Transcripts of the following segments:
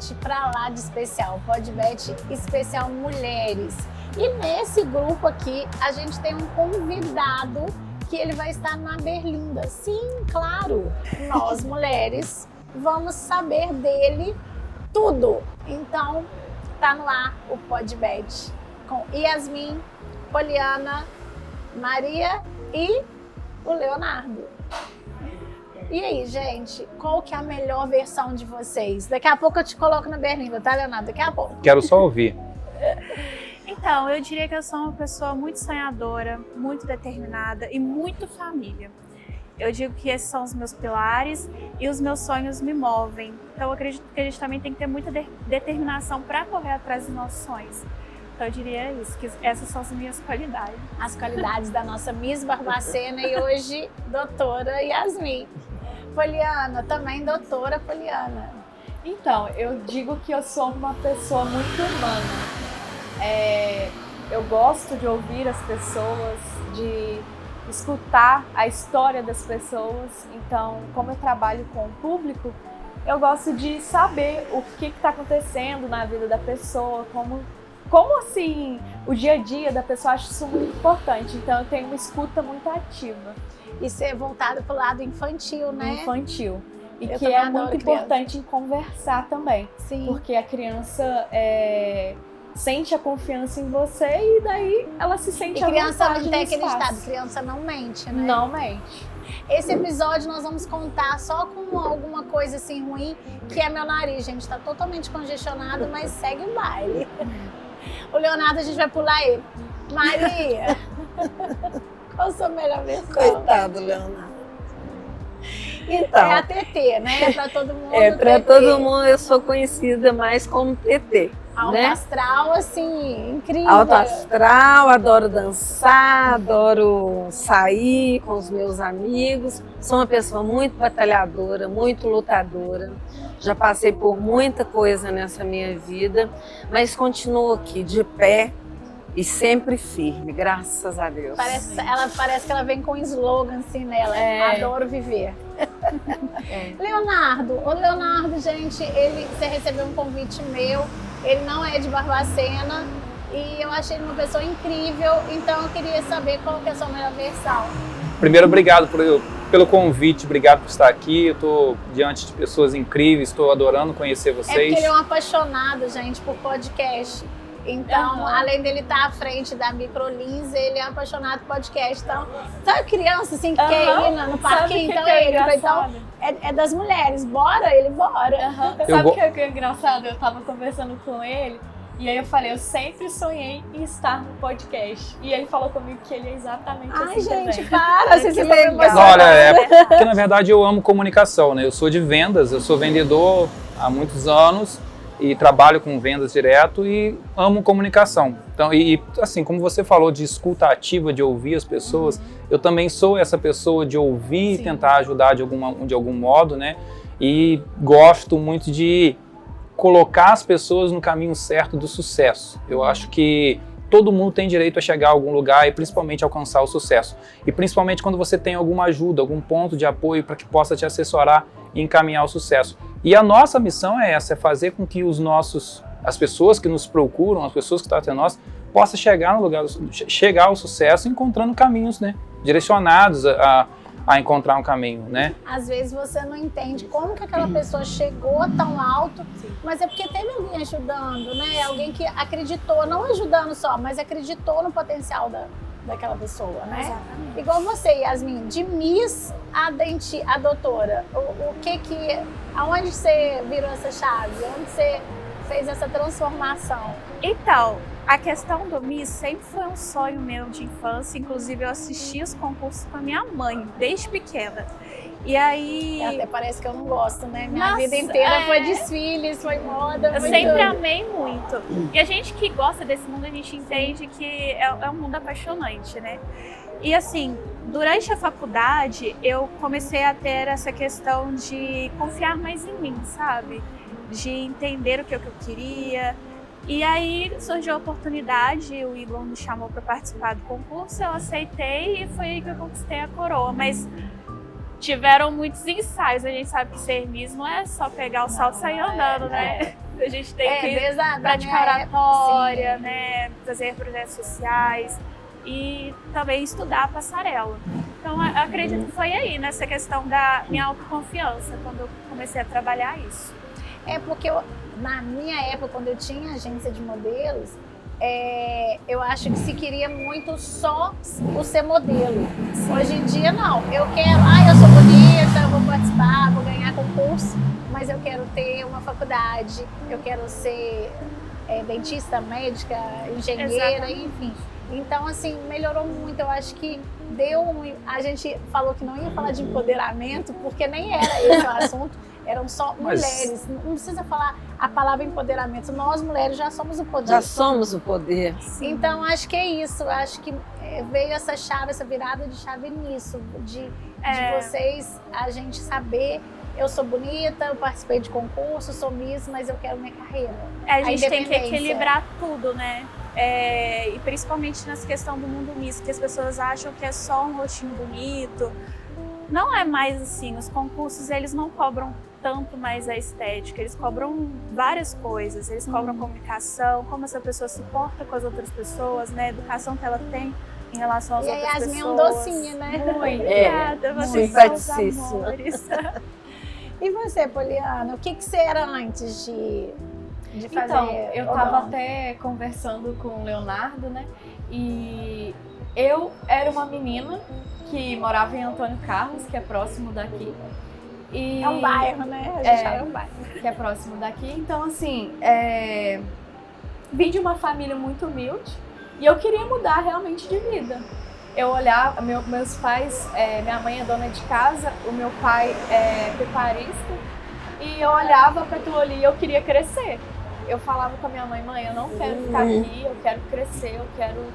Podbet pra lá de especial, Podbet especial mulheres. E nesse grupo aqui, a gente tem um convidado que ele vai estar na Berlinda. Sim, claro, nós mulheres vamos saber dele tudo. Então, tá no ar o Podbet com Yasmin, Poliana, Maria e o Leonardo. E aí, gente, qual que é a melhor versão de vocês? Daqui a pouco eu te coloco na Berlinda, tá, Leonardo? Daqui a pouco. Quero só ouvir. Então, eu diria que eu sou uma pessoa muito sonhadora, muito determinada e muito família. Eu digo que esses são os meus pilares e os meus sonhos me movem. Então, eu acredito que a gente também tem que ter muita determinação para correr atrás dos nossos sonhos. Então, eu diria isso, que essas são as minhas qualidades. As qualidades da nossa Miss Barbacena e hoje, doutora Yasmin. Poliana, também doutora Poliana. Então, eu digo que eu sou uma pessoa muito humana. Eu gosto de ouvir as pessoas, de escutar a história das pessoas. Então, como eu trabalho com o público, eu gosto de saber o que está acontecendo na vida da pessoa, como assim o dia a dia da pessoa. Acho isso muito importante. Então, eu tenho uma escuta muito ativa. E ser voltada para o lado infantil, né? Infantil. E Eu que é também adoro muito importante em conversar também. Sim. Porque a criança sente a confiança em você e daí ela se sente à criança vontade não tem no aquele espaço. estado, criança não mente, né? Não mente. Esse episódio nós vamos contar só com alguma coisa assim ruim, que é meu nariz, gente. Tá totalmente congestionado, mas segue o baile. O Leonardo a gente vai pular ele. Maria, qual a sua melhor versão? Coitado, Leonardo. Então, É a TT, né? Pra todo mundo. para TT. todo mundo eu sou conhecida mais como TT. Alto né? astral, assim, incrível. Alto astral, adoro dançar, adoro sair com os meus amigos. Sou uma pessoa muito batalhadora, muito lutadora. Já passei por muita coisa nessa minha vida, mas continuo aqui de pé e sempre firme, graças a Deus. Parece que ela vem com um slogan assim nela, adoro viver. O Leonardo, gente, você recebeu um convite meu, ele não é de Barbacena e eu achei ele uma pessoa incrível, então eu queria saber qual que é a sua melhor versão. Primeiro, obrigado pelo convite, obrigado por estar aqui. Eu estou diante de pessoas incríveis, estou adorando conhecer vocês. É porque ele é um apaixonado, gente, por podcast. Então, além dele estar à frente da Microlins, ele é apaixonado por podcast. Então, sabe criança assim que quer ir no parquinho? Então, é das mulheres. Bora, ele bora. Sabe o que é engraçado? Eu tava conversando com ele e aí eu falei, eu sempre sonhei em estar no podcast. E ele falou comigo que ele é exatamente assim. Ai, gente, também. para, vocês estão me Olha, emocionando. porque na verdade eu amo comunicação, né? Eu sou de vendas, eu sou vendedor há muitos anos e trabalho com vendas direto e amo comunicação. Então, e assim, como você falou de escuta ativa, de ouvir as pessoas, eu também sou essa pessoa de ouvir e tentar ajudar de algum modo, né? E gosto muito de colocar as pessoas no caminho certo do sucesso. Eu acho que todo mundo tem direito a chegar a algum lugar e principalmente alcançar o sucesso. E principalmente quando você tem alguma ajuda, algum ponto de apoio para que possa te assessorar e encaminhar o sucesso. E a nossa missão é essa, é fazer com que as pessoas que nos procuram, as pessoas que estão até nós, possam chegar ao sucesso encontrando caminhos, né, direcionados a encontrar um caminho, né? Às vezes você não entende como que aquela pessoa chegou tão alto, mas é porque teve alguém ajudando, né? Alguém que acreditou, não ajudando só, mas acreditou no potencial daquela pessoa, né? Exatamente. Igual você, Yasmin, de Miss a doutora, aonde você virou essa chave? Onde você fez essa transformação? Então, a questão do Miss sempre foi um sonho meu de infância. Inclusive, eu assisti os concursos com a minha mãe, desde pequena. E aí... Até parece que eu não gosto, né? Minha Nossa, vida inteira foi desfiles, foi moda, Eu foi sempre tudo. amei muito. E a gente que gosta desse mundo, a gente entende que é um mundo apaixonante, né? E assim, durante a faculdade, eu comecei a ter essa questão de confiar mais em mim, sabe? De entender o que eu queria. E aí surgiu a oportunidade, o Igor me chamou para participar do concurso, eu aceitei e foi aí que eu conquistei a coroa. Mas tiveram muitos ensaios. A gente sabe que ser Miss não é só pegar o salto e sair andando, né? A gente tem que desde a praticar minha época, oratória, sim. né? Fazer projetos sociais e também estudar a passarela. Então, eu acredito que foi aí, nessa questão da minha autoconfiança, quando eu comecei a trabalhar isso. É porque na minha época, quando eu tinha agência de modelos, eu acho que se queria muito só o ser modelo. Hoje em dia, não. Eu quero, eu sou bonita, eu vou participar, vou ganhar concurso, mas eu quero ter uma faculdade, eu quero ser dentista, médica, engenheira, enfim. Então, assim, melhorou muito. Eu acho que a gente falou que não ia falar de empoderamento, porque nem era esse o assunto. Eram só mulheres. Não precisa falar a palavra empoderamento. Nós, mulheres, já somos o poder. Já somos o poder. Então, acho que é isso. Acho que veio essa chave, essa virada de chave nisso. De vocês, a gente saber... Eu sou bonita, eu participei de concurso, sou Miss, mas eu quero minha carreira. A gente tem que equilibrar tudo, né? E principalmente nessa questão do mundo misto, que as pessoas acham que é só um rostinho bonito. Não é mais assim. Os concursos, eles não cobram tanto mais a estética, eles cobram várias coisas. Eles cobram comunicação, como essa pessoa se porta com as outras pessoas, né? A educação que ela tem em relação às outras pessoas. E a Yasmin é um docinho, né? Muito obrigada, vocês são os amores. E você, Poliana, o que você era antes de fazer? Então, eu estava até conversando com o Leonardo, né? E eu era uma menina que morava em Antônio Carlos, que é próximo daqui. E é um bairro, né? A gente é um bairro. Que é próximo daqui. Então, assim, vim de uma família muito humilde e eu queria mudar realmente de vida. Eu olhava, meus pais, minha mãe é dona de casa, o meu pai é pecuarista, e eu olhava para aquilo ali e eu queria crescer. Eu falava com a minha mãe, eu não quero ficar aqui, eu quero crescer, eu quero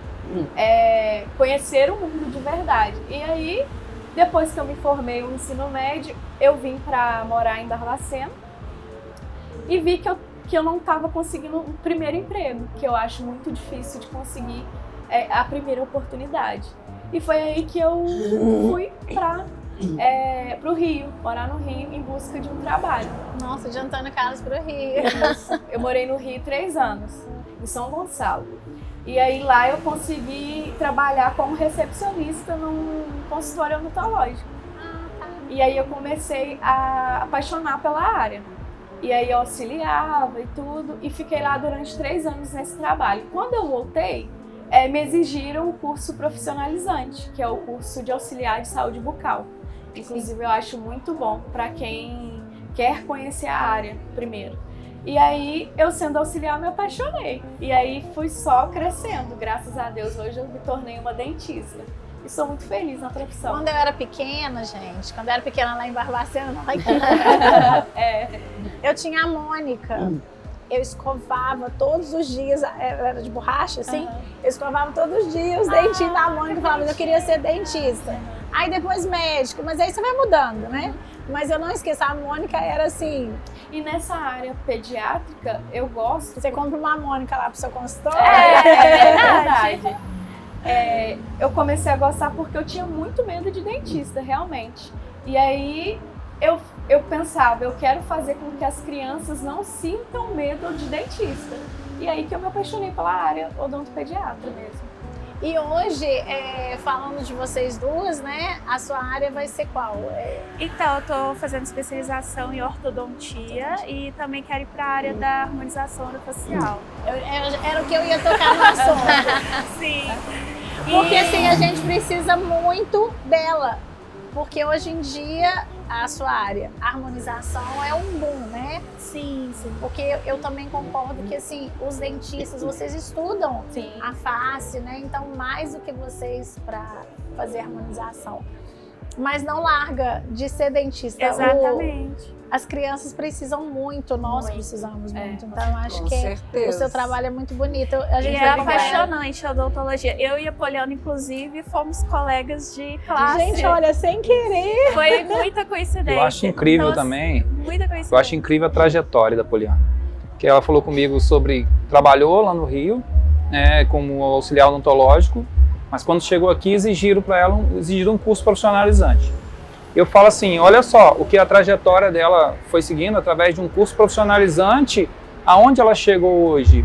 conhecer o mundo de verdade. E aí, depois que eu me formei no ensino médio, eu vim para morar em Barbacena e vi que eu não estava conseguindo o primeiro emprego, que eu acho muito difícil de conseguir a primeira oportunidade. E foi aí que eu fui para o Rio, morar no Rio em busca de um trabalho. Nossa, de Antônio Carlos para o Rio. Eu morei no Rio 3 anos, em São Gonçalo. E aí lá eu consegui trabalhar como recepcionista num consultório odontológico. E aí eu comecei a apaixonar pela área. E aí eu auxiliava e tudo, e fiquei lá durante 3 anos nesse trabalho. Quando eu voltei, me exigiram o curso profissionalizante, que é o curso de auxiliar de saúde bucal. Inclusive eu acho muito bom para quem quer conhecer a área primeiro. E aí, eu sendo auxiliar, me apaixonei. E aí fui só crescendo, graças a Deus. Hoje eu me tornei uma dentista. E sou muito feliz na profissão. Quando eu era pequena, gente, lá em Barbacena, não aqui, eu tinha a Mônica. Eu escovava todos os dias, era de borracha, assim, eu escovava todos os dias os dentinhos da Mônica e falava que eu queria ser dentista. Aí depois médico, mas aí você vai mudando, né? Mas eu não esqueço, a Mônica era assim... E nessa área pediátrica, eu gosto... Você compra uma Mônica lá pro seu consultório? É verdade. Eu comecei a gostar porque eu tinha muito medo de dentista, realmente. E aí eu pensava, eu quero fazer com que as crianças não sintam medo de dentista. E aí que eu me apaixonei pela área odontopediatra mesmo. E hoje, falando de vocês duas, né, a sua área vai ser qual? Então, eu estou fazendo especialização em ortodontia e também quero ir para a área da harmonização orofacial. Era o que eu ia tocar no assunto. Sim. Porque assim, a gente precisa muito dela. Porque hoje em dia, a sua área, a harmonização é um boom, né? Sim, sim. Porque eu também concordo que assim, os dentistas, vocês estudam Sim. a face, né? Então, mais do que vocês para fazer harmonização. Mas não larga de ser dentista. Exatamente. As crianças precisam muito, nós precisamos muito. Então, eu acho Com que certeza. o seu trabalho é muito bonito. A gente E vai é brincar. apaixonante a odontologia. Eu e a Poliana, inclusive, fomos colegas de classe. Gente, olha, sem querer. Foi muita coincidência. Eu acho incrível Então, também. Muita coincidência. Eu acho incrível a trajetória da Poliana. Que ela falou comigo sobre... Trabalhou lá no Rio, como auxiliar odontológico, mas quando chegou aqui exigiram para ela um curso profissionalizante. eu falo assim, olha só, o que a trajetória dela foi seguindo através de um curso profissionalizante, aonde ela chegou hoje.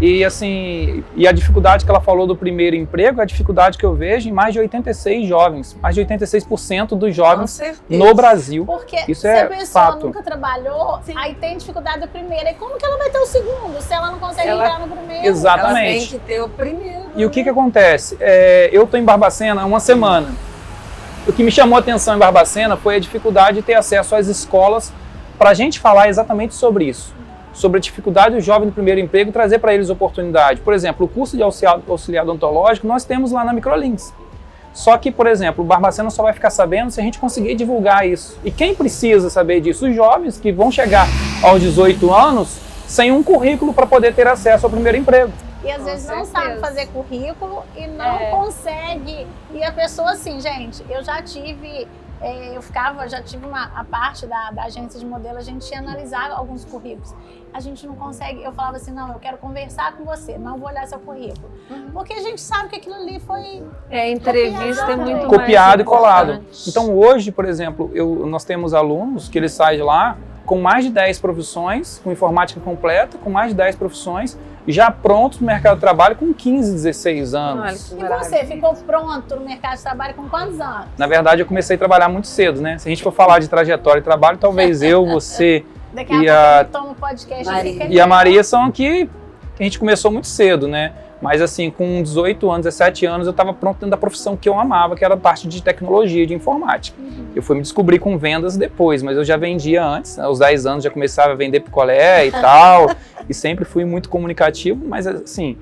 E assim, e a dificuldade que ela falou do primeiro emprego, é a dificuldade que eu vejo em mais de 86 jovens, mais de 86% dos jovens no Brasil. Porque isso se é a pessoa fato. nunca trabalhou, aí tem dificuldade do primeiro. E como que ela vai ter o segundo, se ela não consegue entrar no primeiro? Exatamente. Ela tem que ter o primeiro. E o que acontece? Eu estou em Barbacena há uma semana. O que me chamou a atenção em Barbacena foi a dificuldade de ter acesso às escolas para a gente falar exatamente sobre isso. Sobre a dificuldade do jovem do primeiro emprego, trazer para eles oportunidade. Por exemplo, o curso de auxiliar odontológico nós temos lá na Microlinks. Só que, por exemplo, o Barbacena só vai ficar sabendo se a gente conseguir divulgar isso. E quem precisa saber disso? Os jovens que vão chegar aos 18 anos sem um currículo para poder ter acesso ao primeiro emprego. E às vezes não sabe fazer currículo e não consegue. E a pessoa assim, gente, eu já tive... já tive a parte da agência de modelo, a gente ia analisar alguns currículos. A gente não consegue, eu falava assim, não, eu quero conversar com você, não vou olhar seu currículo. Porque a gente sabe que aquilo ali foi... Entrevista é muito copiado e mais colado. importante. Então hoje, por exemplo, nós temos alunos que eles saem de lá com mais de 10 profissões, com informática completa, com mais de 10 profissões, já prontos no mercado de trabalho com 15, 16 anos. E você ficou pronto no mercado de trabalho com quantos anos? Na verdade, eu comecei a trabalhar muito cedo, né? Se a gente for falar de trajetória e trabalho, talvez eu, você Daqui a pouco eu tomo podcast e a Maria são aqui, a gente começou muito cedo, né? Mas assim, com 18 anos, 17 anos, eu estava pronto dentro da profissão que eu amava, que era a parte de tecnologia, de informática. Eu fui me descobrir com vendas depois, mas eu já vendia antes, aos 10 anos já começava a vender picolé e tal, e sempre fui muito comunicativo, mas assim,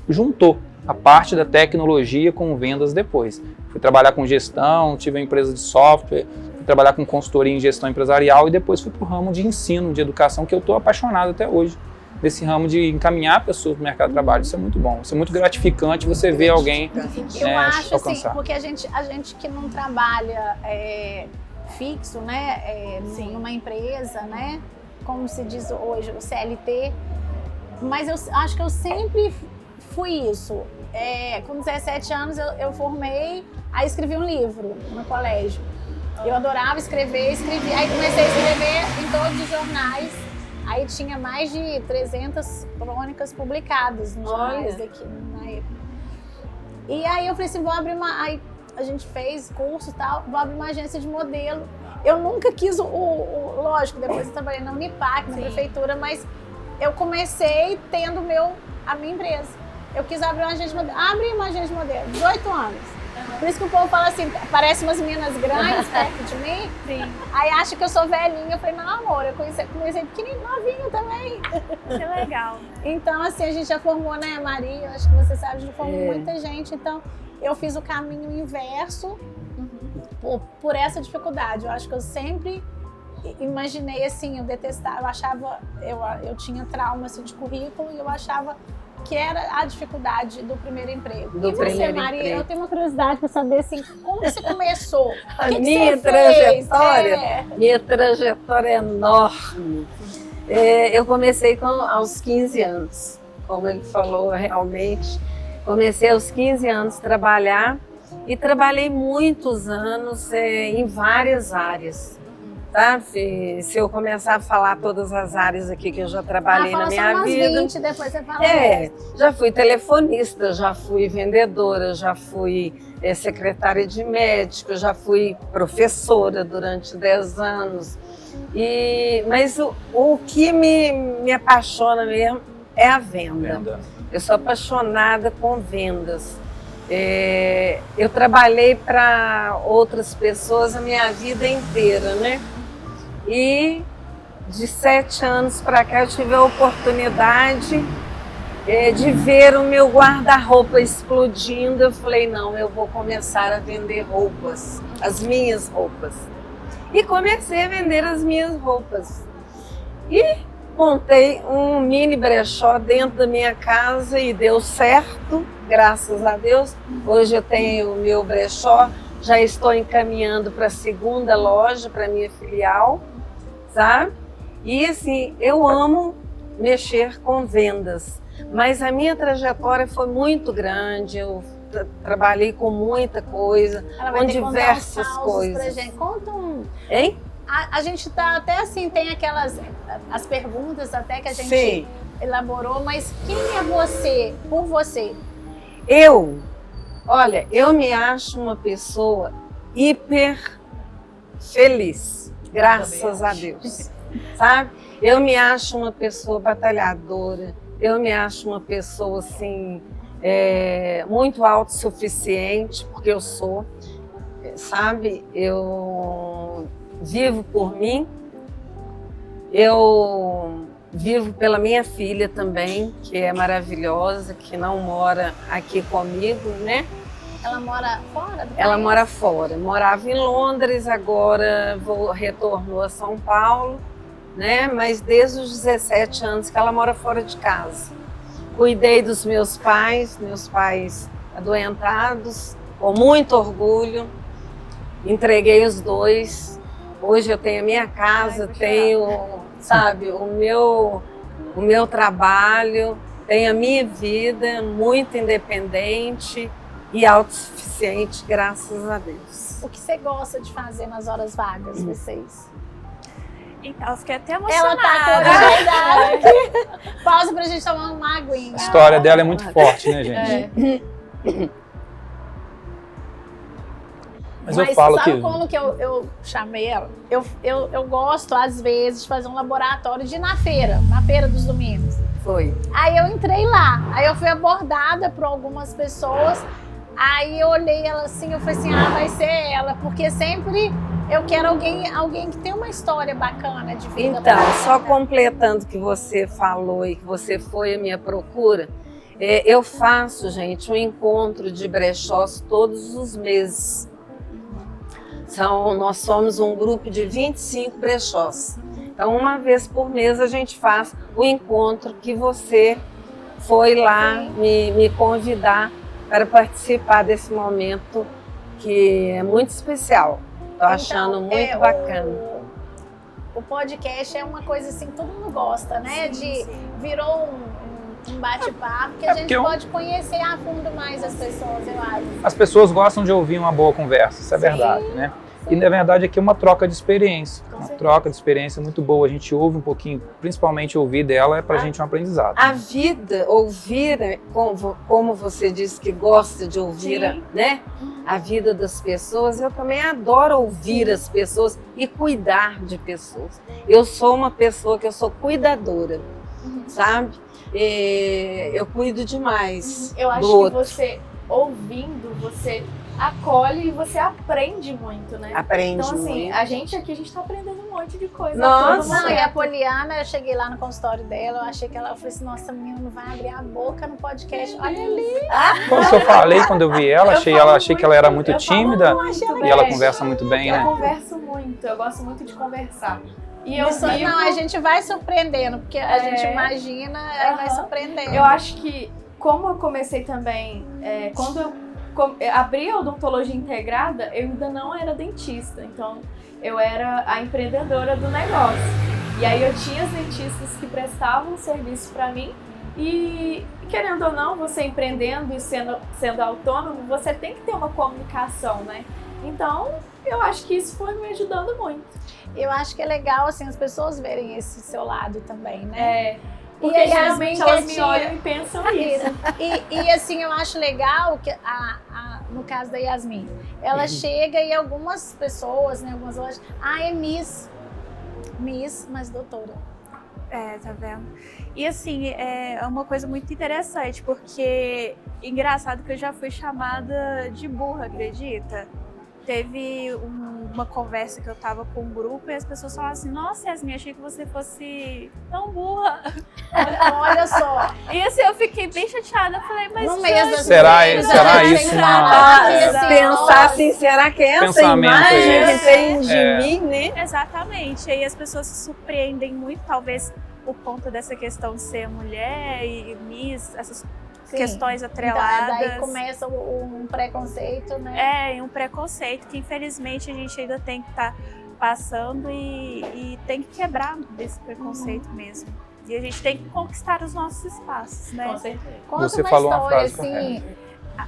juntou a parte da tecnologia com vendas depois. Fui trabalhar com gestão, tive uma empresa de software, fui trabalhar com consultoria em gestão empresarial e depois fui para o ramo de ensino, de educação, que eu estou apaixonado até hoje. Desse ramo de encaminhar pessoas para o mercado de trabalho. Isso é muito bom, isso é muito gratificante você ver alguém eu acho alcançar. Assim, porque a gente que não trabalha fixo, né, numa empresa, né, como se diz hoje, o CLT, mas eu acho que eu sempre fui isso. Com 17 anos eu formei, aí escrevi um livro no colégio. Eu adorava escrever, aí comecei a escrever em todos os jornais. Aí tinha mais de 300 crônicas publicadas nos jornais daqui na época. E aí eu falei assim, vou abrir aí a gente fez curso e tal, vou abrir uma agência de modelo. Eu nunca quis lógico, depois eu trabalhei na Unipac, na prefeitura, mas eu comecei tendo a minha empresa. Eu quis abrir uma agência de modelo, abri uma agência de modelo, 18 anos. Por isso que o povo fala assim, parece umas meninas grandes perto de mim. Sim. Aí acha que eu sou velhinha. Eu falei, não, amor, eu comecei pequenininha, novinha também. Que legal. Então, assim, a gente já formou, né, Maria? Acho que você sabe, a gente formou muita gente. Então, eu fiz o caminho inverso por essa dificuldade. Eu acho que eu sempre imaginei, assim, eu detestava, eu achava, eu tinha trauma assim, de currículo e eu achava que era a dificuldade do primeiro emprego. E você, Maria, eu tenho uma curiosidade para saber assim, como você começou? A minha trajetória, minha trajetória é enorme. Eu comecei aos 15 anos, como ele falou, realmente. Comecei aos 15 anos a trabalhar e trabalhei muitos anos em várias áreas. Tá? Se eu começar a falar todas as áreas aqui que eu já trabalhei na minha vida. 20, depois você fala já fui telefonista, já fui vendedora, já fui secretária de médico, já fui professora durante 10 anos. Mas o que me apaixona mesmo é a venda. Eu sou apaixonada com vendas. Eu trabalhei para outras pessoas a minha vida inteira, né? E de 7 anos para cá eu tive a oportunidade de ver o meu guarda-roupa explodindo. Eu falei, não, eu vou começar a vender roupas, as minhas roupas. E comecei a vender as minhas roupas. E montei um mini brechó dentro da minha casa e deu certo, graças a Deus. Hoje eu tenho o meu brechó, já estou encaminhando para a segunda loja, para a minha filial, sabe? E assim, eu amo mexer com vendas, mas a minha trajetória foi muito grande, eu trabalhei com muita coisa, com diversas coisas. Conta Hein? A gente tá até assim, tem aquelas as perguntas até que a gente Sim. elaborou, mas quem é você, por você? Olha, eu me acho uma pessoa hiper feliz, graças a Deus, sabe? Eu me acho uma pessoa batalhadora, eu me acho uma pessoa assim, muito autossuficiente, porque eu sou, sabe? Eu vivo por mim, eu vivo pela minha filha também, que é maravilhosa, que não mora aqui comigo, né? Ela mora fora do Ela país? mora fora, morava em Londres, agora retornou a São Paulo, né? Mas desde os 17 anos que ela mora fora de casa. Cuidei dos meus pais adoentados, com muito orgulho, entreguei os dois. Hoje eu tenho a minha casa, tenho, sabe, o meu trabalho, tenho a minha vida muito independente e autossuficiente, graças a Deus. O que você gosta de fazer nas horas vagas, vocês? Então, eu fiquei até Ela emocionada. tá toda ajoelhada aqui. Pausa pra gente tomar uma aguinha. A história dela é muito forte, né, gente? Mas eu falo sabe que... como que eu chamei ela? Eu gosto, às vezes, de fazer um laboratório de ir na feira dos domingos. Foi. Aí eu entrei lá, aí eu fui abordada por algumas pessoas, aí eu olhei ela assim, eu falei assim, vai ser ela, porque sempre eu quero alguém que tem uma história bacana de vida. Então, só completando o que você falou e que você foi à minha procura, eu faço, gente, um encontro de brechós todos os meses. Nós somos um grupo de 25 brechós. Então, uma vez por mês a gente faz o encontro que você foi lá me convidar para participar desse momento que é muito especial. Estou achando muito bacana. O podcast é uma coisa assim, todo mundo gosta, né? Virou um bate-papo que a gente pode conhecer a fundo mais as pessoas, eu acho. As pessoas gostam de ouvir uma boa conversa, isso é verdade, né? E na verdade aqui é uma troca de experiência, troca de experiência muito boa. A gente ouve um pouquinho, principalmente ouvir dela é pra gente um aprendizado. A vida, ouvir, como você disse que gosta de ouvir, né? A vida das pessoas, eu também adoro ouvir as pessoas e cuidar de pessoas. Eu sou uma pessoa que eu sou cuidadora, sabe? Eu cuido demais. Eu acho do que outro. você, ouvindo, você acolhe e você aprende muito, né? Aprende então, assim, muito. a gente tá aprendendo um monte de coisa. Nossa! Não, e a Poliana, eu cheguei lá no consultório dela, eu achei que ela falou assim, nossa, a menina não vai abrir a boca no podcast, olha ali. Como eu falei quando eu vi ela, achei que ela era muito tímida e ela bem. conversa muito bem, Eu né? converso muito, eu gosto muito de conversar. E eu Isso, vivo... não, a gente vai surpreendendo, porque a gente imagina e vai surpreendendo. Eu acho que, como eu comecei também, quando eu abri a odontologia integrada, eu ainda não era dentista, então eu era a empreendedora do negócio. E aí eu tinha as dentistas que prestavam serviço para mim e, querendo ou não, você empreendendo e sendo autônomo, você tem que ter uma comunicação, né? Então, eu acho que isso foi me ajudando muito. Eu acho que é legal, assim, as pessoas verem esse seu lado também, né? Porque a geralmente Yasmin elas me olham e pensam isso. E assim, eu acho legal que, no caso da Yasmin, ela chega e algumas pessoas, né, algumas lojas, é Miss, mas doutora. Tá vendo? E assim, é uma coisa muito interessante, porque engraçado que eu já fui chamada de burra, acredita? Teve uma conversa que eu tava com um grupo e as pessoas falavam assim, nossa, Yasmin, achei que você fosse tão burra. Olha só. E assim, eu fiquei bem chateada, falei, mas... No mês das Será mulheres, isso a gente uma- tem que falar que, assim, Pensar assim, será que essa Pensamento imagem esse. que tem de É. mim, né? Exatamente. E aí as pessoas se surpreendem muito, talvez, por conta dessa questão de ser mulher e Miss, essas questões atreladas. Daí começa um preconceito, né? Um preconceito que infelizmente a gente ainda tem que estar passando e tem que quebrar desse preconceito mesmo. E a gente tem que conquistar os nossos espaços, né? Com certeza. Conta Você uma falou uma história frase assim,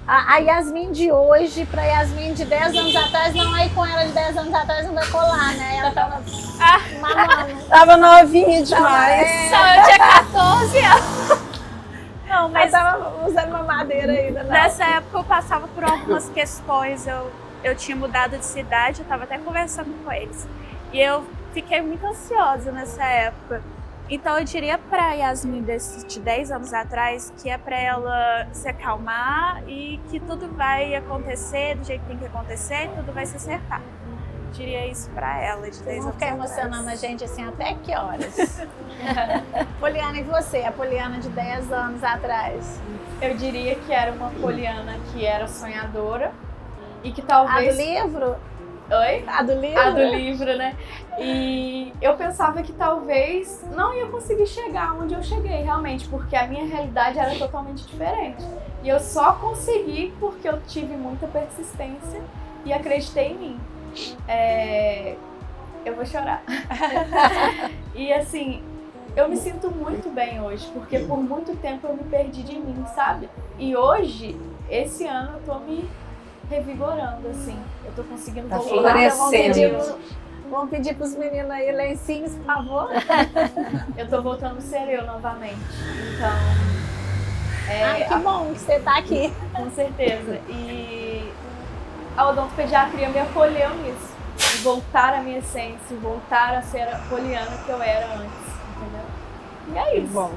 a Yasmin de hoje pra Yasmin de 10 anos atrás, não, aí com ela de 10 anos atrás não vai colar, né? Ela tava mamando. Tava novinha demais. Só eu tinha 14 anos. Não, mas Mas tava usando mamadeira ainda, não. nessa época eu passava por algumas questões. Eu tinha mudado de cidade, eu tava até conversando com eles. E eu fiquei muito ansiosa nessa época. Então eu diria pra Yasmin de 10 anos atrás que é pra ela se acalmar e que tudo vai acontecer do jeito que tem que acontecer e tudo vai se acertar. Eu diria isso pra ela de 10 Vocês vão anos ficar atrás. emocionando a gente assim até que horas? Poliana, e você? A Poliana de 10 anos atrás? Eu diria que era uma Poliana que era sonhadora e que A do talvez... livro? Oi? A do livro? A do livro, né? E eu pensava que talvez não ia conseguir chegar onde eu cheguei, realmente, porque a minha realidade era totalmente diferente. E eu só consegui porque eu tive muita persistência e acreditei em mim. Eu vou chorar. E assim, eu me sinto muito bem hoje, porque por muito tempo eu me perdi de mim, sabe? E hoje, esse ano, eu tô me revigorando, assim. Eu tô conseguindo Tá voltar. florescendo. Vamos pedir pros meninos aí lencinhos, por favor. Eu tô voltando a ser eu novamente. Então, Ai, que bom que você tá aqui. com certeza. E a odontopediatria me acolheu nisso. De voltar à minha essência, voltar a ser a Poliana que eu era antes, entendeu? E é isso. Bom.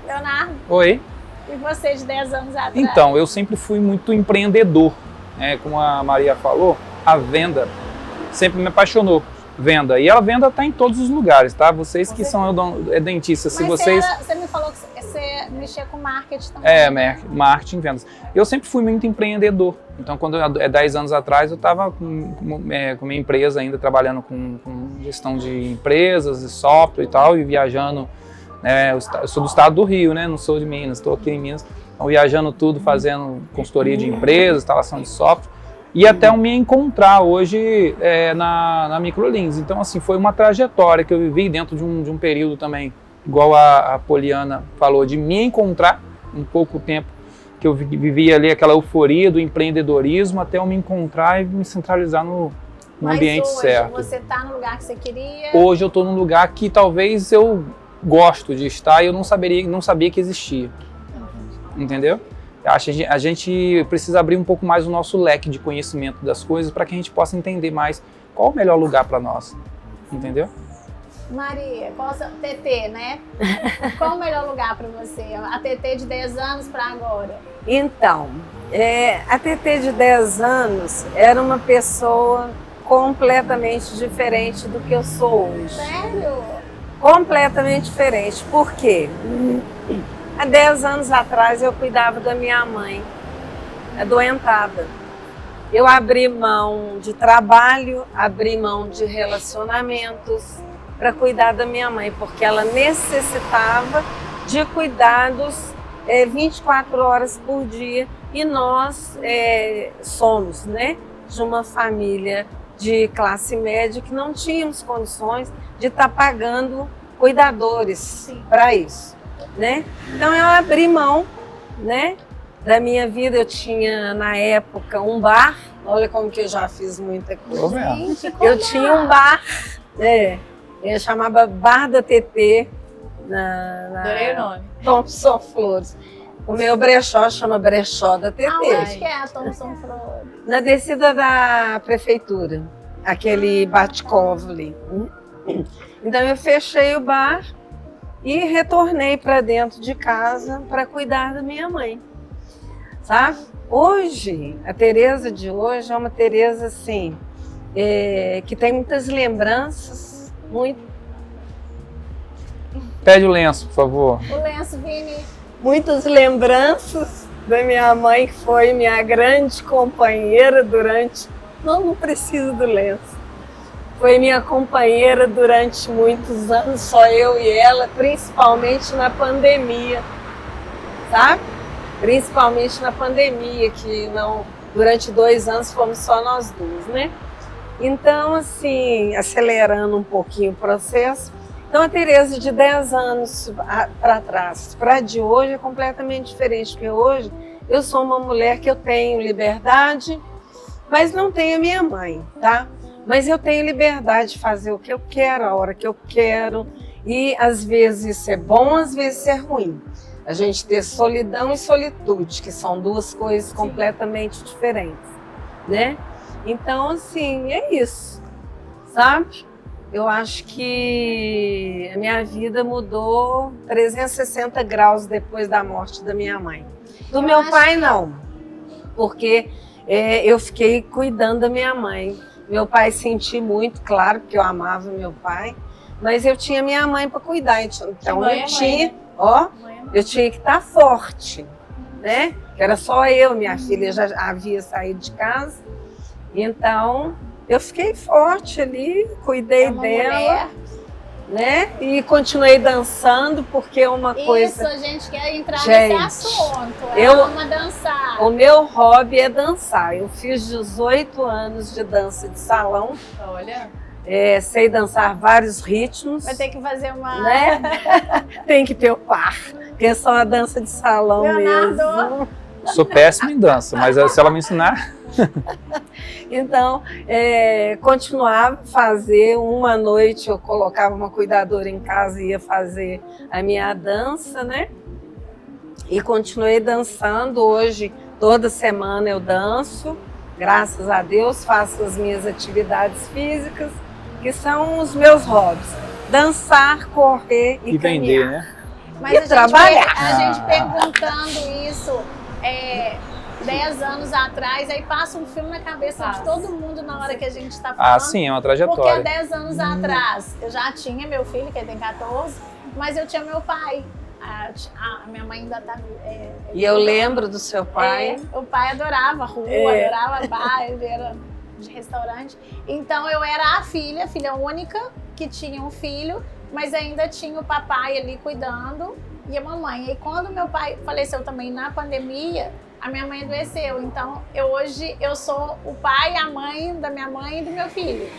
Leonardo, Oi? e você de 10 anos atrás? Então, eu sempre fui muito empreendedor. Como a Maria falou, a venda sempre me apaixonou. Venda. E a venda está em todos os lugares, tá? Vocês que são dentistas, se Mas vocês... você me falou que você mexia com marketing também. Marketing, vendas. Eu sempre fui muito empreendedor. Então, quando 10 anos atrás, eu estava com minha empresa ainda, trabalhando com gestão de empresas, de software e tal, e viajando. Eu sou do estado do Rio, né? Não sou de Minas, estou aqui em Minas. Então, viajando tudo, fazendo consultoria de empresas, instalação de software. E até eu me encontrar hoje na Microlins. Então, assim, foi uma trajetória que eu vivi dentro de um período também, igual a Poliana falou, de me encontrar um pouco tempo que eu vivi ali aquela euforia do empreendedorismo até eu me encontrar e me centralizar no ambiente Mas hoje certo. você tá no lugar que você queria? Hoje eu estou num lugar que talvez eu gosto de estar e eu não sabia que existia. Entendeu? Acho que a gente precisa abrir um pouco mais o nosso leque de conhecimento das coisas para que a gente possa entender mais qual o melhor lugar para nós. Entendeu? Maria, qual TT, né? Qual o melhor lugar para você? A TT de 10 anos para agora? Então, a TT de 10 anos era uma pessoa completamente diferente do que eu sou hoje. Sério? Completamente diferente. Por quê? Há 10 anos atrás eu cuidava da minha mãe, adoentada. Eu abri mão de trabalho, abri mão de relacionamentos para cuidar da minha mãe, porque ela necessitava de cuidados 24 horas por dia. E nós somos, né, de uma família de classe média que não tínhamos condições de estar pagando cuidadores para isso. Né? Então eu abri mão, né, da minha vida. Eu tinha na época um bar, olha como que eu já fiz muita coisa. Gente, Eu tinha um bar, eu chamava Bar da TT, Adorei o nome. Thompson Flores. O meu brechó chama Brechó da TT, aonde que é a Thompson Flores? na descida da prefeitura, aquele Batkov ali. Então eu fechei o bar e retornei para dentro de casa para cuidar da minha mãe, sabe? Hoje, a Tereza de hoje é uma Tereza assim, que tem muitas lembranças, Pede o lenço, por favor. O lenço, Vini. muitas lembranças da minha mãe, que foi minha grande companheira durante... Não preciso do lenço. Foi minha companheira durante muitos anos, só eu e ela, principalmente na pandemia, sabe? Principalmente na pandemia, que não, durante 2 anos fomos só nós duas, né? Então, assim, acelerando um pouquinho o processo. Então, a Tereza de 10 anos para trás, para de hoje, é completamente diferente, porque hoje eu sou uma mulher que eu tenho liberdade, mas não tenho a minha mãe, tá? Mas eu tenho liberdade de fazer o que eu quero, a hora que eu quero. E às vezes isso é bom, às vezes isso é ruim. A gente ter solidão e solitude, que são duas coisas completamente diferentes, né? Então, assim, é isso, sabe? Eu acho que a minha vida mudou 360 graus depois da morte da minha mãe. Do meu pai, não, porque eu fiquei cuidando da minha mãe. Meu pai senti muito, claro, porque eu amava meu pai, mas eu tinha minha mãe para cuidar, então eu tinha que estar forte, né? Era só eu, minha filha já havia saído de casa, então eu fiquei forte ali, cuidei dela, né? E continuei dançando, porque uma coisa... Isso, a gente quer entrar nesse assunto, eu ama dançar. O meu hobby é dançar, eu fiz 18 anos de dança de salão. Olha... sei dançar vários ritmos. Vai ter que fazer uma... Né? Tem que ter o par, porque é só a dança de salão Leonardo. mesmo. Sou péssimo em dança, mas se ela me ensinar... Então, continuava a fazer. Uma noite eu colocava uma cuidadora em casa e ia fazer a minha dança, né? E continuei dançando. Hoje, toda semana eu danço. Graças a Deus, faço as minhas atividades físicas, que são os meus hobbies. Dançar, correr e vender, caminhar. né? Mas E trabalhar. A gente perguntando isso 10 anos atrás, aí passa um filme na cabeça de todo mundo na hora que a gente está falando. Ah, sim, é uma Porque há trajetória. 10 anos atrás eu já tinha meu filho, que ele tem 14, mas eu tinha meu pai. A minha mãe ainda tá... E eu lembro do seu pai. O pai adorava rua, adorava bar, ele era de restaurante. Então eu era a filha única, que tinha um filho, mas ainda tinha o papai ali cuidando e a mamãe. E quando meu pai faleceu também na pandemia, a minha mãe adoeceu. Então hoje eu sou o pai, a mãe da minha mãe e do meu filho.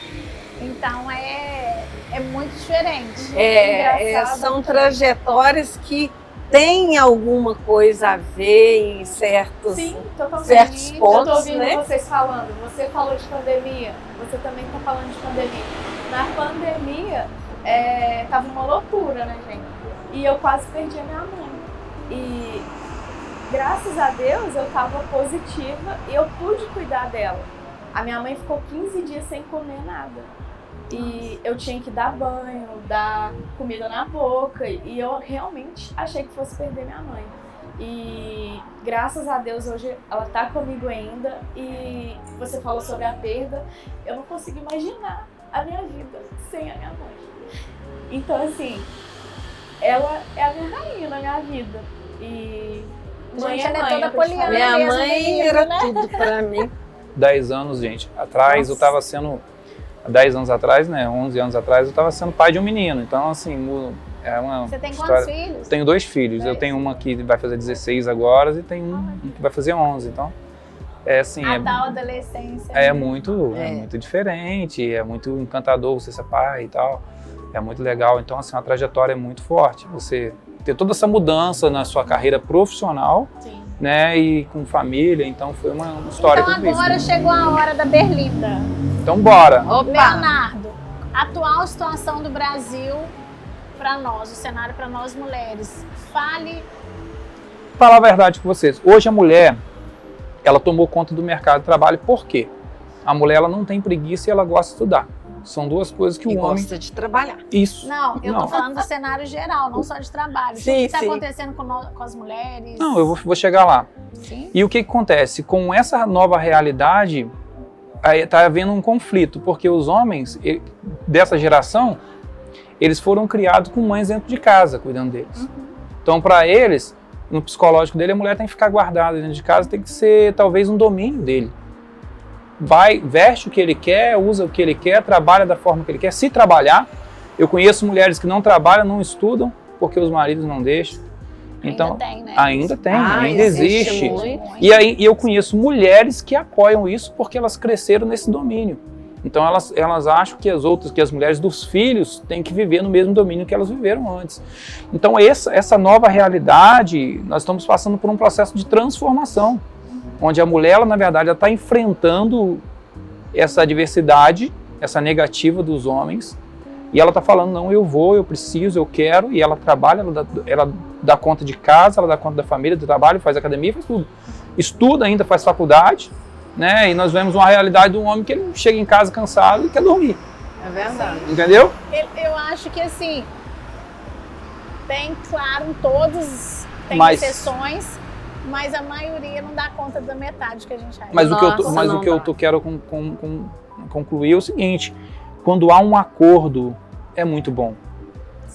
Então é muito diferente. São trajetórias que têm alguma coisa a ver em certos, certos pontos. Eu tô ouvindo né? vocês falando. Você falou de pandemia, você também tá falando de pandemia. Na pandemia, tava uma loucura, né, gente? E eu quase perdi a minha mãe. E graças a Deus eu tava positiva e eu pude cuidar dela. A minha mãe ficou 15 dias sem comer nada. E eu tinha que dar banho, dar comida na boca. E eu realmente achei que fosse perder minha mãe. E graças a Deus hoje ela tá comigo ainda. E você falou sobre a perda. Eu não consigo imaginar a minha vida sem a minha mãe. Então assim, ela é a minha rainha na minha vida. E Gente, ela ela é toda poliana Minha mesmo, mãe menino, era né? tudo pra mim. 10 anos, gente, atrás eu estava sendo... 10 anos atrás, né, 11 anos atrás, eu estava sendo pai de um menino. Então, assim, é uma Você tem história... quantos filhos? Tenho 2 filhos. Eu tenho uma que vai fazer 16 agora e tenho um que vai fazer 11. Então, assim... A tal adolescência. É muito diferente, é muito encantador você ser pai e tal. É muito legal. Então, assim, a trajetória é muito forte. Você ter toda essa mudança na sua carreira profissional, né, e com família. Então, foi uma história que eu Então fiz. agora chegou a hora da Berlinda. Então, bora! Leonardo, atual situação do Brasil para nós, o cenário para nós mulheres. Fale. Falar a verdade com vocês. Hoje a mulher, ela tomou conta do mercado de trabalho. Por quê? A mulher, ela não tem preguiça e ela gosta de estudar. São duas coisas que o homem... gosta de trabalhar. Isso. Não, eu tô falando do cenário geral, não só de trabalho. O que está acontecendo com as mulheres? Não, eu vou chegar lá. Sim. E o que acontece? Com essa nova realidade, está havendo um conflito, porque os homens dessa geração, eles foram criados com mães dentro de casa, cuidando deles. Então, para eles, no psicológico dele, a mulher tem que ficar guardada dentro de casa, tem que ser talvez um domínio dele. Veste o que ele quer, usa o que ele quer, trabalha da forma que ele quer. Se trabalhar, eu conheço mulheres que não trabalham, não estudam, porque os maridos não deixam. Então, ainda tem, né? Ainda existe. Muito. E aí eu conheço mulheres que apoiam isso porque elas cresceram nesse domínio. Então elas acham que as mulheres dos filhos têm que viver no mesmo domínio que elas viveram antes. Então essa nova realidade, nós estamos passando por um processo de transformação, onde a mulher, ela, na verdade, está enfrentando essa adversidade, essa negativa dos homens, e ela está falando, não, eu vou, eu preciso, eu quero, e ela trabalha, ela dá conta de casa, ela dá conta da família, do trabalho, faz academia, faz tudo. Estuda ainda, faz faculdade, né? E nós vemos uma realidade do homem que ele chega em casa cansado e quer dormir. É verdade. Entendeu? Eu acho que assim, tem, claro, todos tem Mas- exceções, mas a maioria não dá conta da metade que a gente acha. Mas Nossa, o que eu quero concluir é o seguinte: quando há um acordo, é muito bom.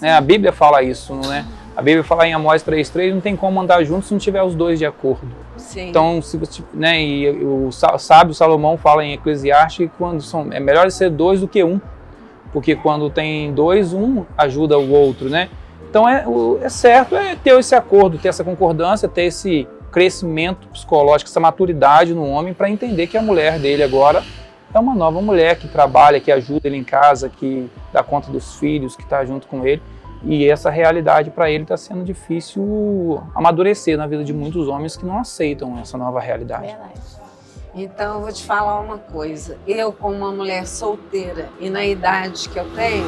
Né? A Bíblia fala isso, né? A Bíblia fala em Amós 3:3, não tem como andar juntos se não tiver os dois de acordo. Sim. Então, se você, né, e o sábio Salomão fala em Eclesiastes que é melhor ser dois do que um, porque quando tem dois, um ajuda o outro, né? Então é certo ter esse acordo, ter essa concordância, ter esse crescimento psicológico, essa maturidade no homem para entender que a mulher dele agora é uma nova mulher que trabalha, que ajuda ele em casa, que dá conta dos filhos, que está junto com ele. E essa realidade para ele está sendo difícil amadurecer na vida de muitos homens que não aceitam essa nova realidade. Verdade. Então, eu vou te falar uma coisa. Eu, como uma mulher solteira e na idade que eu tenho,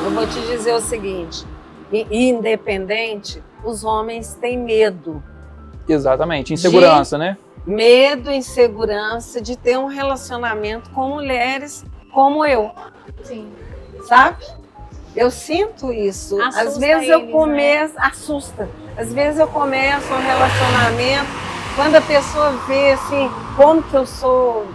eu vou te dizer o seguinte: independente, os homens têm medo. Exatamente, insegurança, né? Medo, insegurança de ter um relacionamento com mulheres como eu, Sim. sabe? Eu sinto isso. Às Assusta vezes eu eles, começo, assusta. Às vezes eu começo um relacionamento, quando a pessoa vê assim, como que eu sou,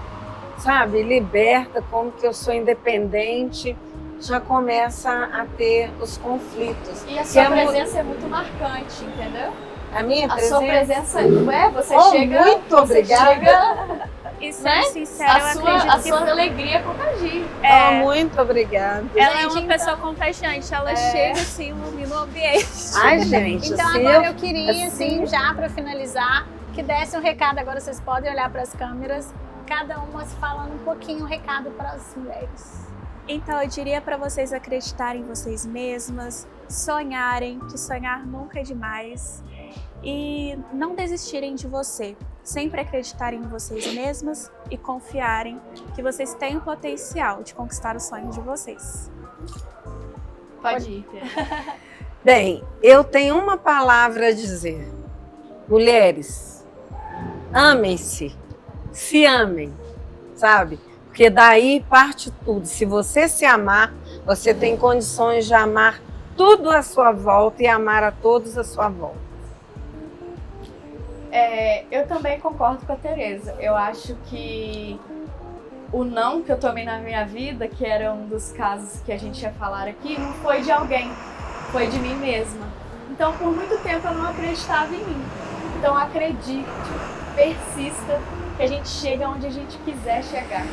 sabe, liberta, como que eu sou independente, já começa a ter os conflitos. E a Que sua é mu- presença é muito marcante, entendeu? A minha A presença. sua presença, você Oh, chega... muito você obrigada. chega, E sendo né? sincera, eu acredito a que sua alegria contagia. Oh, muito obrigada. ela é Gente, uma então- pessoa contagiante, ela chega assim, ilumina o ambiente. Ai, gente, Então assim, agora eu queria, assim- assim, já para finalizar, que desse um recado. Agora vocês podem olhar para as câmeras, cada uma se falando um pouquinho um recado para as mulheres. Então eu diria para vocês acreditarem em vocês mesmas, sonharem, que sonhar nunca é demais, e não desistirem de você. Sempre acreditarem em vocês mesmas e confiarem que vocês têm o potencial de conquistar os sonhos de vocês. Pode ir, Pedro. Bem, eu tenho uma palavra a dizer. Mulheres, amem-se, se amem, sabe? Porque daí parte tudo. Se você se amar, você tem condições de amar tudo à sua volta e amar a todos à sua volta. Eu também concordo com a Tereza. Eu acho que o não que eu tomei na minha vida, que era um dos casos que a gente ia falar aqui, não foi de alguém, foi de mim mesma. Então, por muito tempo eu não acreditava em mim. Então, acredite, persista, que a gente chega onde a gente quiser chegar.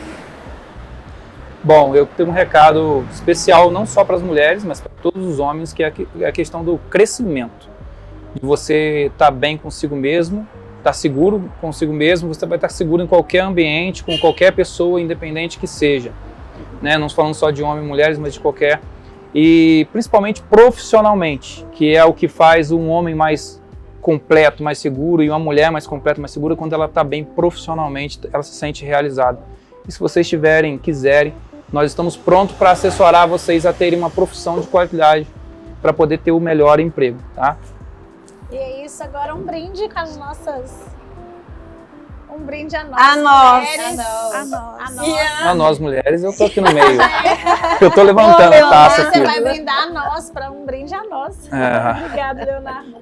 Bom, eu tenho um recado especial não só para as mulheres, mas para todos os homens, que é a questão do crescimento. De você estar bem consigo mesmo, estar seguro consigo mesmo, você vai estar seguro em qualquer ambiente, com qualquer pessoa, independente que seja. Né? Não falando só de homens e mulheres, mas de qualquer. E principalmente profissionalmente, que é o que faz um homem mais completo, mais seguro, e uma mulher mais completa, mais segura, quando ela está bem profissionalmente, ela se sente realizada. E se vocês quiserem, nós estamos prontos para assessorar vocês a terem uma profissão de qualidade, para poder ter o melhor emprego, tá? E é isso, agora um brinde com as nossas... Um brinde a nós, A nós. mulheres. A nós. A nós. A nós mulheres, eu tô aqui no meio. Eu tô levantando a taça aqui. Você vai brindar a nós, para um brinde a nós. É. Obrigada, Leonardo.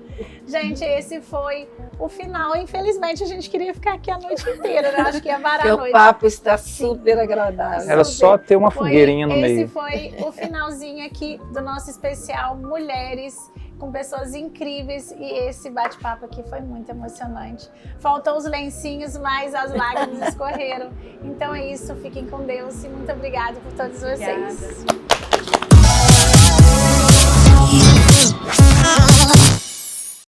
Gente, esse foi o final. Infelizmente, a gente queria ficar aqui a noite inteira, né? Acho que ia varar a Porque o noite. papo está super agradável. Era só ter uma Foi- fogueirinha no esse meio. foi o finalzinho aqui do nosso especial Mulheres, com pessoas incríveis, e esse bate-papo aqui foi muito emocionante. Faltou os lencinhos, mas as lágrimas escorreram. Então é isso, fiquem com Deus e muito obrigada por todos vocês. Obrigada.